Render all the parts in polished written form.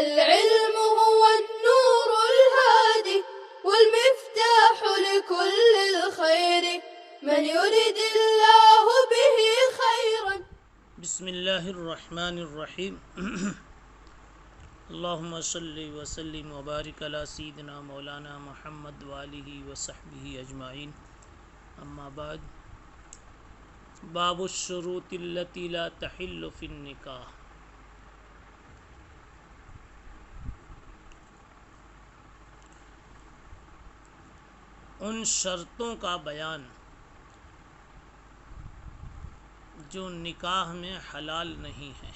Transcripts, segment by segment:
العلم هو النور الهادي والمفتاح لكل الخير من يرد الله به خيرا. بسم اللہ الرحمن الرحیم اللہم صلی وسلم وبارک علی سیدنا مولانا محمد وآلہ وصحبہ اجمعین. اما بعد، باب الشروط التي لا تحل فی النکاح. ان شرطوں کا بیان جو نکاح میں حلال نہیں ہے.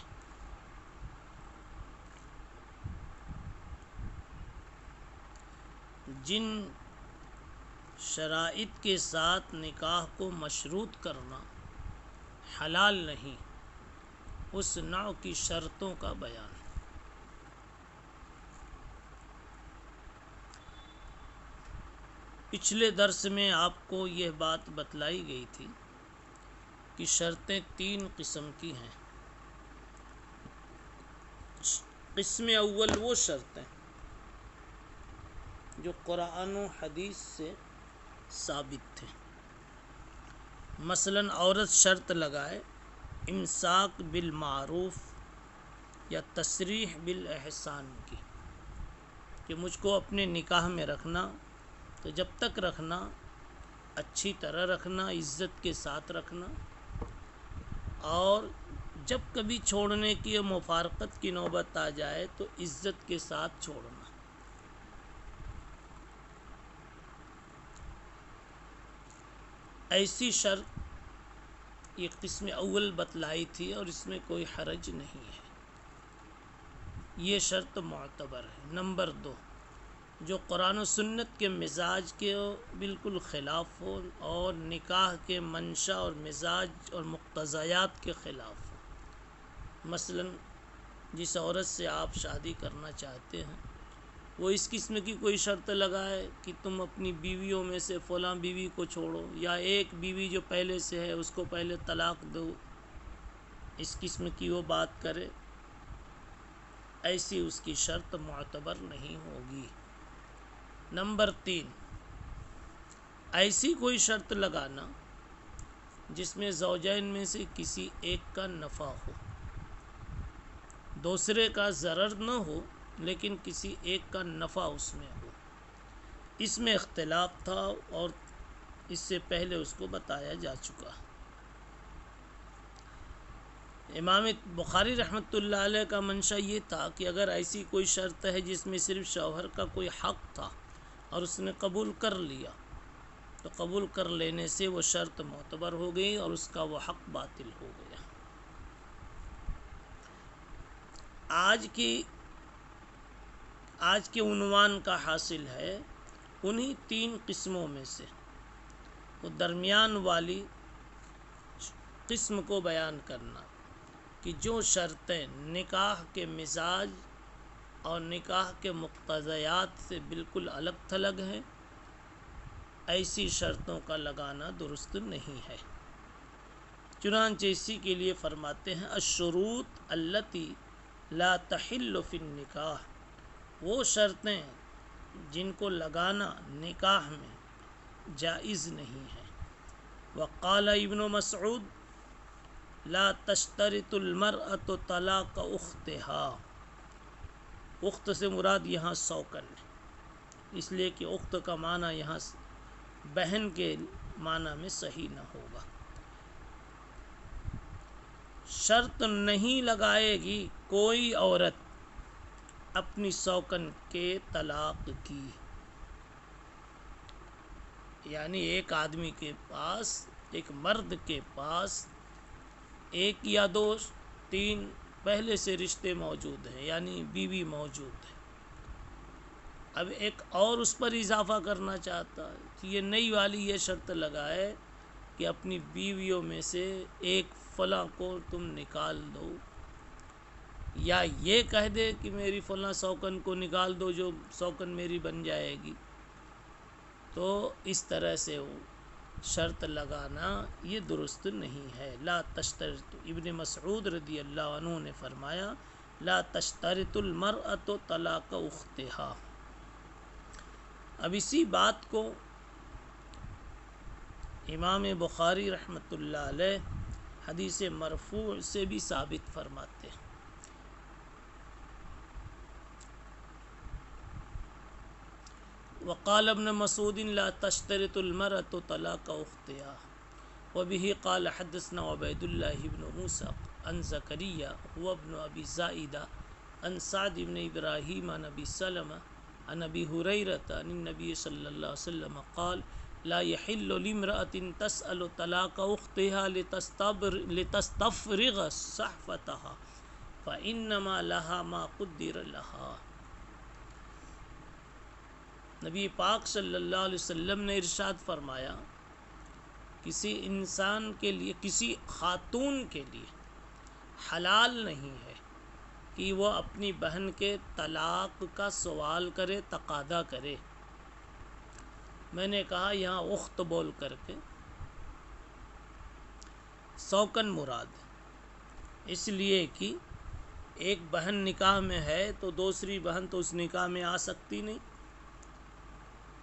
جن شرائط کے ساتھ نکاح کو مشروط کرنا حلال نہیں، اس نوع کی شرطوں کا بیان. پچھلے درس میں آپ کو یہ بات بتلائی گئی تھی کہ شرطیں 3 قسم کی ہیں. قسم اول وہ شرطیں جو قرآن و حدیث سے ثابت تھے. مثلا عورت شرط لگائے امساک بالمعروف یا تصریح بالاحسان کی کہ مجھ کو اپنے نکاح میں رکھنا، تو جب تک رکھنا اچھی طرح رکھنا، عزت کے ساتھ رکھنا، اور جب کبھی چھوڑنے کی یا مفارقت کی نوبت آ جائے تو عزت کے ساتھ چھوڑنا. ایسی شرط یہ قسم اول بتلائی تھی اور اس میں کوئی حرج نہیں ہے، یہ شرط معتبر ہے. نمبر 2، جو قرآن و سنت کے مزاج کے بالکل خلاف ہو اور نکاح کے منشا اور مزاج اور مقتضیات کے خلاف ہو. مثلا جس عورت سے آپ شادی کرنا چاہتے ہیں وہ اس قسم کی کوئی شرط لگائے کہ تم اپنی بیویوں میں سے فلاں بیوی کو چھوڑو، یا ایک بیوی جو پہلے سے ہے اس کو پہلے طلاق دو، اس قسم کی وہ بات کرے، ایسی اس کی شرط معتبر نہیں ہوگی. نمبر 3، ایسی کوئی شرط لگانا جس میں زوجین میں سے کسی ایک کا نفع ہو، دوسرے کا ضرر نہ ہو لیکن کسی ایک کا نفع اس میں ہو. اس میں اختلاف تھا اور اس سے پہلے اس کو بتایا جا چکا. امام بخاری رحمۃ اللہ علیہ کا منشا یہ تھا کہ اگر ایسی کوئی شرط ہے جس میں صرف شوہر کا کوئی حق تھا اور اس نے قبول کر لیا تو قبول کر لینے سے وہ شرط معتبر ہو گئی اور اس کا وہ حق باطل ہو گیا. آج کے عنوان کا حاصل ہے انہی 3 قسموں میں سے وہ درمیان والی قسم کو بیان کرنا کہ جو شرطیں نکاح کے مزاج اور نکاح کے مقتضیات سے بالکل الگ تھلگ ہیں، ایسی شرطوں کا لگانا درست نہیں ہے. چنانچہ اسی کے لیے فرماتے ہیں الشروط التی لا تحل فی النکاح، وہ شرطیں جن کو لگانا نکاح میں جائز نہیں ہے. وقال ابن مسعود لا تشترط المرأة طلاق اختها، اخت سے مراد یہاں سوکن ہے، اس لیے کہ اخت کا معنی یہاں بہن کے معنی میں صحیح نہ ہوگا. شرط نہیں لگائے گی کوئی عورت اپنی سوکن کے طلاق کی، یعنی ایک آدمی کے پاس، ایک مرد کے پاس 1 یا 2 3 پہلے سے رشتے موجود ہیں، یعنی بیوی موجود ہے. اب ایک اور اس پر اضافہ کرنا چاہتا ہے کہ یہ نئی والی یہ شرط لگائے کہ اپنی بیویوں میں سے ایک فلاں کو تم نکال دو، یا یہ کہہ دے کہ میری فلاں سوکن کو نکال دو جو سوکن میری بن جائے گی. تو اس طرح سے وہ شرط لگانا یہ درست نہیں ہے. لا تشترط، ابن مسعود رضی اللہ عنہ نے فرمایا لا تشترط المرأة طلاق اختها۔ اب اسی بات کو امام بخاری رحمۃ اللہ علیہ حدیث مرفوع سے بھی ثابت فرماتے ہیں۔ وقال ابن مسعود لا تشترط المرأة طلاق اختها وبه قال حدثنا عبید اللہ بن موسیٰ عن زکریا هو ابن ابی زائدہ عن سعد بن ابراہیم عن ابی سلمہ عن ابی ہریرۃ عن النبی صلی اللہ علیہ وسلم قال لا يحل لامرأة تسأل طلاق اختها لتستفرغ صحفتها فإنما لها ما قدر لها۔ نبی پاک صلی اللہ علیہ وسلم نے ارشاد فرمایا کسی انسان کے لیے، کسی خاتون کے لیے حلال نہیں ہے کہ وہ اپنی بہن کے طلاق کا سوال کرے، تقاضا کرے۔ میں نے کہا یہاں اخت بول کر کے سوکن مراد ہے، اس لیے کہ ایک بہن نکاح میں ہے تو دوسری بہن تو اس نکاح میں آ سکتی نہیں،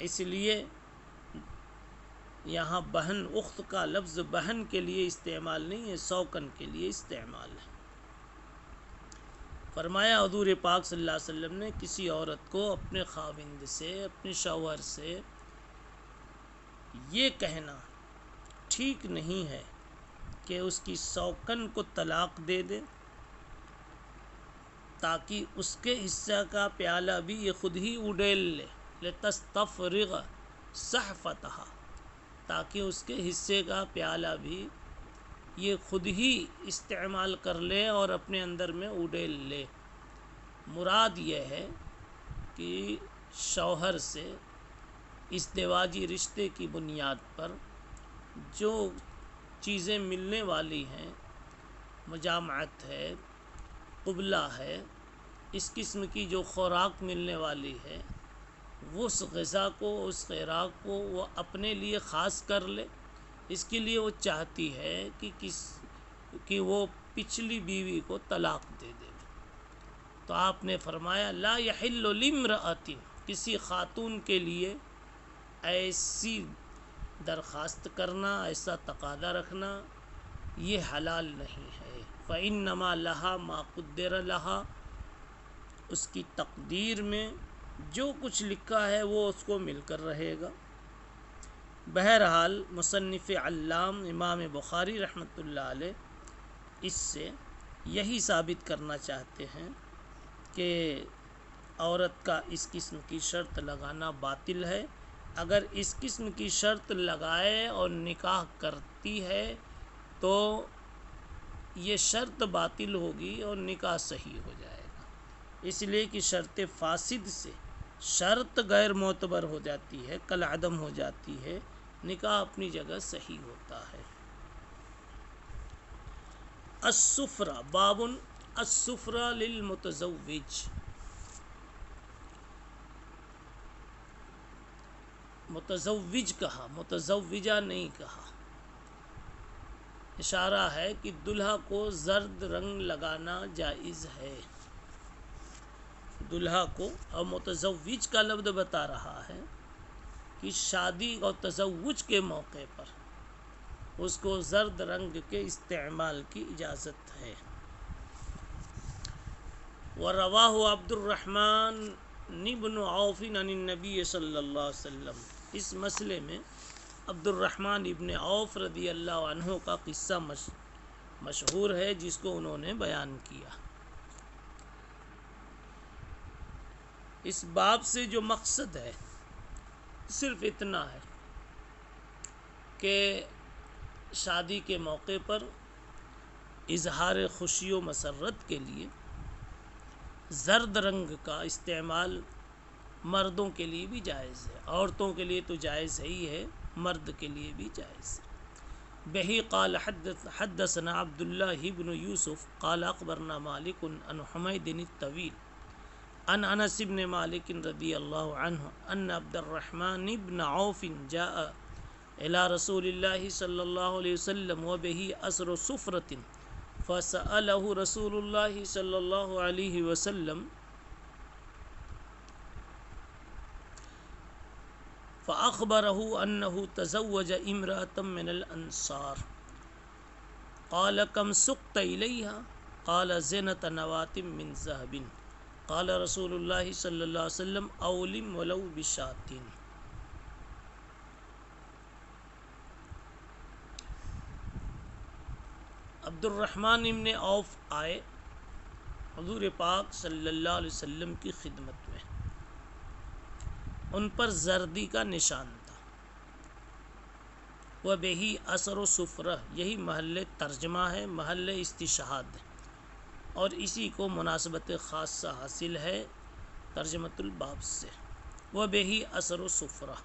اس لیے یہاں بہن، اخت کا لفظ بہن کے لیے استعمال نہیں ہے، سوکن کے لیے استعمال ہے۔ فرمایا حضور پاک صلی اللہ علیہ وسلم نے کسی عورت کو اپنے خاوند سے، اپنے شوہر سے یہ کہنا ٹھیک نہیں ہے کہ اس کی سوکن کو طلاق دے دے، تاکہ اس کے حصہ کا پیالہ بھی یہ خود ہی اڈیل لے، لتستفرغ صحفتہا، تاکہ اس کے حصے کا پیالہ بھی یہ خود ہی استعمال کر لے اور اپنے اندر میں اڈیل لے۔ مراد یہ ہے کہ شوہر سے ازدواجی رشتے کی بنیاد پر جو چیزیں ملنے والی ہیں، مجامعت ہے، قبلہ ہے، اس قسم کی جو خوراک ملنے والی ہے، وہ اس غذا کو، اس خوراک کو وہ اپنے لیے خاص کر لے۔ اس کے لیے وہ چاہتی ہے کہ وہ پچھلی بیوی کو طلاق دے دے۔ تو آپ نے فرمایا لا یحل لامرأۃ، کسی خاتون کے لیے ایسی درخواست کرنا، ایسا تقاضا رکھنا یہ حلال نہیں ہے۔ فإنما لها ما قدر لها، اس کی تقدیر میں جو کچھ لکھا ہے وہ اس کو مل کر رہے گا۔ بہرحال مصنف علام امام بخاری رحمۃ اللہ علیہ اس سے یہی ثابت کرنا چاہتے ہیں کہ عورت کا اس قسم کی شرط لگانا باطل ہے۔ اگر اس قسم کی شرط لگائے اور نکاح کرتی ہے تو یہ شرط باطل ہوگی اور نکاح صحیح ہو جائے گا، اس لیے کہ شرط فاسد سے شرط غیر معتبر ہو جاتی ہے، کل عدم ہو جاتی ہے، نکاح اپنی جگہ صحیح ہوتا ہے۔ السفرہ، باب السفرہ للمتزوج۔ متزوج کہا، متزوجہ نہیں کہا، اشارہ ہے کہ دلہا کو زرد رنگ لگانا جائز ہے۔ دلہا کو، اور متزوج کا لفظ بتا رہا ہے کہ شادی اور تزوج کے موقع پر اس کو زرد رنگ کے استعمال کی اجازت ہے۔ وَرَوَاهُ عبد الرحمن بن عوف عن النبی صلی اللہ علیہ وسلم۔ اس مسئلے میں عبد الرحمن ابن عوف رضی اللہ عنہ کا قصہ مشہور ہے جس کو انہوں نے بیان کیا۔ اس باب سے جو مقصد ہے صرف اتنا ہے کہ شادی کے موقع پر اظہار خوشی و مسرت کے لیے زرد رنگ کا استعمال مردوں کے لیے بھی جائز ہے، عورتوں کے لیے تو جائز ہی ہے، مرد کے لیے بھی جائز ہے۔ بہی قال حدثنا عبد اللہ بن یوسف قال اخبرنا مالک عن حمید الطویل عن انس بن مالک رضی اللہ عنہ ان عبد الرحمن بن عوف جاء الى رسول اللہ صلی اللہ علیہ وسلم وبه اثر صفرۃ فسأله رسول اللہ صلی اللہ علیہ وسلم فأخبره أنه تزوج امرأة من الأنصار قال كم سقت إليها قال زنة نواة من ذهب قال رسول اللہ صلی اللہ علیہ وسلم اولم ولو بشاة. عبد الرحمن ابن عوف آئے حضور پاک صلی اللہ علیہ وسلم کی خدمت میں. ان پر زردی کا نشان تھا. وہ بہی اثر و سفرہ، یہی محل ترجمہ ہے، محل استشہاد ہے، اور اسی کو مناسبت خاصہ حاصل ہے ترجمۃ الباب سے. وہ بہی اثر و سفرہ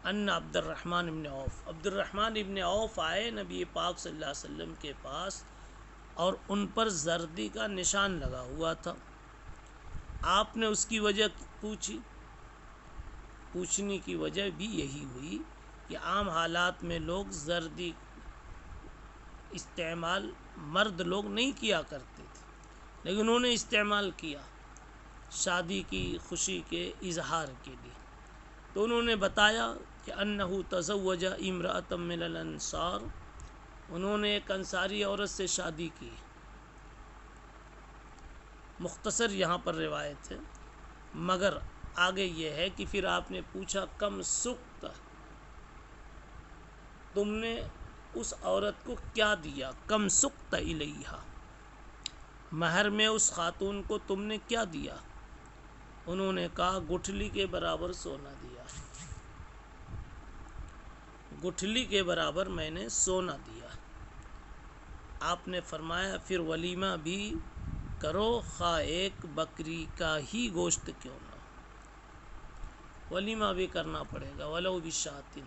ان عبد الرحمن ابن عوف، عبد الرحمن ابن عوف آئے نبی پاک صلی اللہ علیہ وسلم کے پاس اور ان پر زردی کا نشان لگا ہوا تھا. آپ نے اس کی وجہ پوچھی. پوچھنے کی وجہ بھی یہی ہوئی کہ عام حالات میں لوگ زردی استعمال مرد لوگ نہیں کیا کرتے تھے، لیکن انہوں نے استعمال کیا شادی کی خوشی کے اظہار کے لیے. تو انہوں نے بتایا کہ انہو تزوج امرأۃ من الانصار، انہوں نے ایک انصاری عورت سے شادی کی. مختصر یہاں پر روایت ہے، مگر آگے یہ ہے کہ پھر آپ نے پوچھا کم سقت، تم نے اس عورت کو کیا دیا؟ کم سقت الیہا، مہر میں اس خاتون کو تم نے کیا دیا؟ انہوں نے کہا گٹھلی کے برابر سونا دیا، گٹھلی کے برابر میں نے سونا دیا. آپ نے فرمایا پھر ولیمہ بھی کرو، خواہ ایک بکری کا ہی گوشت کیوں نہ ہو، ولیمہ بھی کرنا پڑے گا ولو بشاۃ.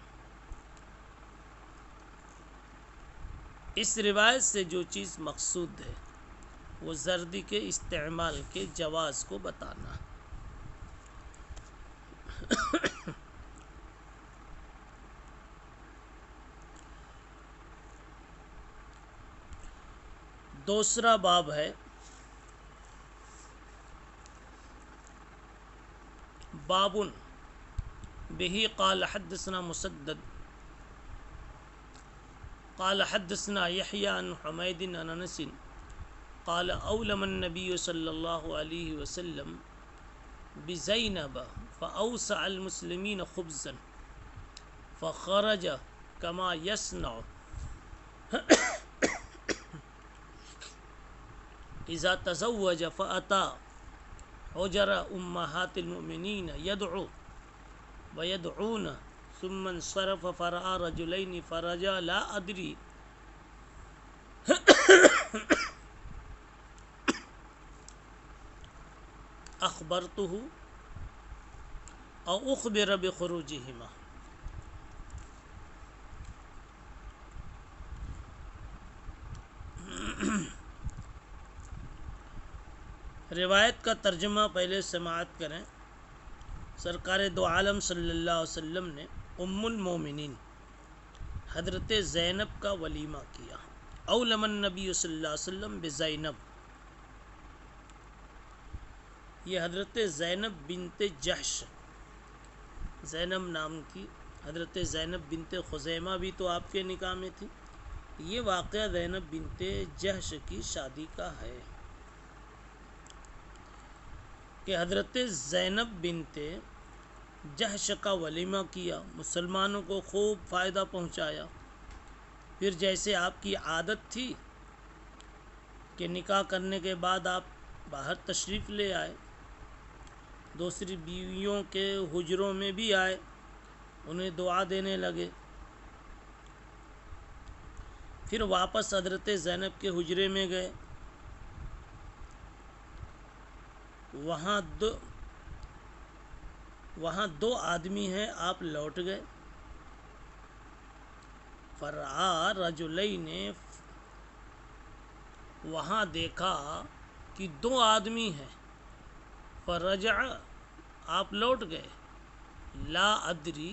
اس روایت سے جو چیز مقصود ہے وہ زردی کے استعمال کے جواز کو بتانا. دوسرا باب ہے بابن بہی قال حدثنا مسدد قال حدثنا یحیی عن حمید عن انس قال اولم النبی صلی اللہ علیہ وسلم بزینب فاوسع المسلمین خبزا فخرج کما یصنع اذا تزوج فاتى حجر امہات المؤمنین یدعو ویدعون ثم انصرف فرأى رجلین فرجا لا ادری اخبرته او اخبر بخروجهما. روایت کا ترجمہ پہلے سماعت کریں. سرکار دو عالم صلی اللہ علیہ وسلم نے ام المومنین حضرت زینب کا ولیمہ کیا. اولم النبی صلی اللہ علیہ وسلم بزینب، یہ حضرت زینب بنت جحش، زینب نام کی حضرت زینب بنت خزیمہ بھی تو آپ کے نکاح میں تھی. یہ واقعہ زینب بنت جحش کی شادی کا ہے کہ حضرت زینب بنت جحش کا ولیمہ کیا، مسلمانوں کو خوب فائدہ پہنچایا. پھر جیسے آپ کی عادت تھی کہ نکاح کرنے کے بعد آپ باہر تشریف لے آئے، دوسری بیویوں کے حجروں میں بھی آئے، انہیں دعا دینے لگے. پھر واپس حضرت زینب کے حجرے میں گئے، وہاں دو آدمی ہیں، آپ لوٹ گئے. فرآ رجلین نے وہاں دیکھا کہ دو آدمی ہیں. فرجع، آپ لوٹ گئے. لا ادری،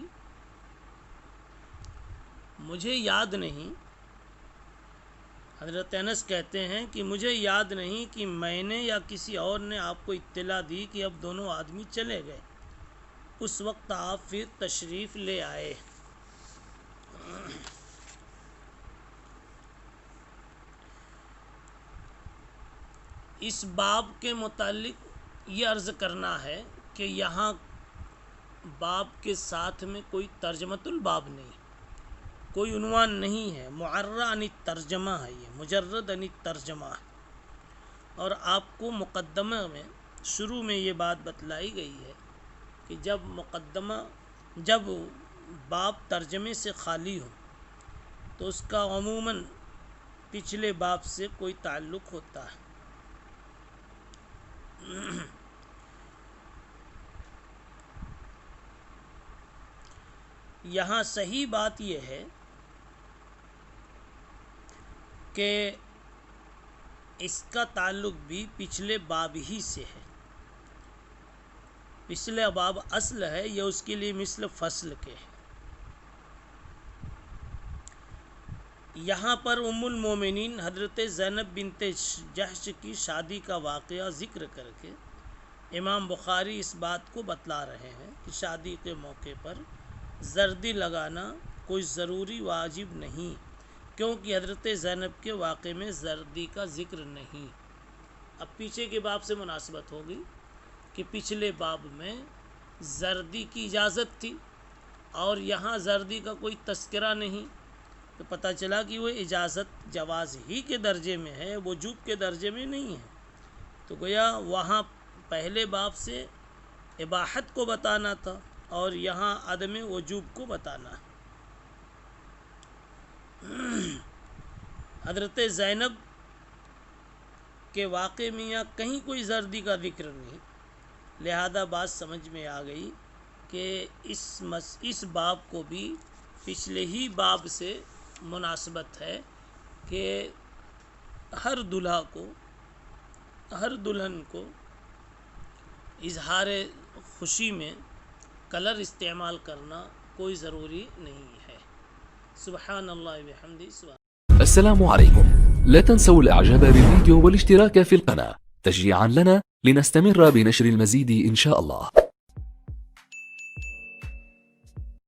مجھے یاد نہیں. حضرت انس کہتے ہیں کہ مجھے یاد نہیں کہ میں نے یا کسی اور نے آپ کو اطلاع دی کہ اب دونوں آدمی چلے گئے، اس وقت آپ پھر تشریف لے آئے۔ اس باب کے متعلق یہ عرض کرنا ہے کہ یہاں باب کے ساتھ میں کوئی ترجمۃ الباب نہیں، کوئی عنوان نہیں ہے، معرّ عن الترجمہ ہے، یہ مجرد عن الترجمہ ہے۔ اور آپ کو مقدمہ میں شروع میں یہ بات بتلائی گئی ہے کہ جب باب ترجمے سے خالی ہو تو اس کا عموماً پچھلے باب سے کوئی تعلق ہوتا ہے۔ یہاں صحیح بات یہ ہے کہ اس کا تعلق بھی پچھلے باب ہی سے ہے۔ پچھلے باب اصل ہے، یہ اس کے لیے مثل فصل کے ہے۔ یہاں پر ام المومنین حضرت زینب بنت جحش کی شادی کا واقعہ ذکر کر کے امام بخاری اس بات کو بتلا رہے ہیں کہ شادی کے موقع پر زردی لگانا کوئی ضروری واجب نہیں، کیونکہ حضرت زینب کے واقعے میں زردی کا ذکر نہیں۔ اب پیچھے کے باب سے مناسبت ہوگی کہ پچھلے باب میں زردی کی اجازت تھی اور یہاں زردی کا کوئی تذکرہ نہیں، تو پتہ چلا کہ وہ اجازت جواز ہی کے درجے میں ہے، وجوب کے درجے میں نہیں ہے۔ تو گویا وہاں پہلے باب سے اباحت کو بتانا تھا اور یہاں عدم وجوب کو بتانا ہے۔ حضرت زینب کے واقعے میں یا کہیں کوئی زردی کا ذکر نہیں، لہذا بات سمجھ میں آ گئی کہ اس باب کو بھی پچھلے ہی باب سے مناسبت ہے کہ ہر دلہن کو اظہار خوشی میں کلر استعمال کرنا کوئی ضروری نہیں ہے۔ سبحان اللہ وبحمدہ۔ السلام عليكم، لا تنسوا الاعجاب بالفيديو والاشتراك في القناة تشجيعا لنا لنستمر بنشر المزيد إن شاء الله.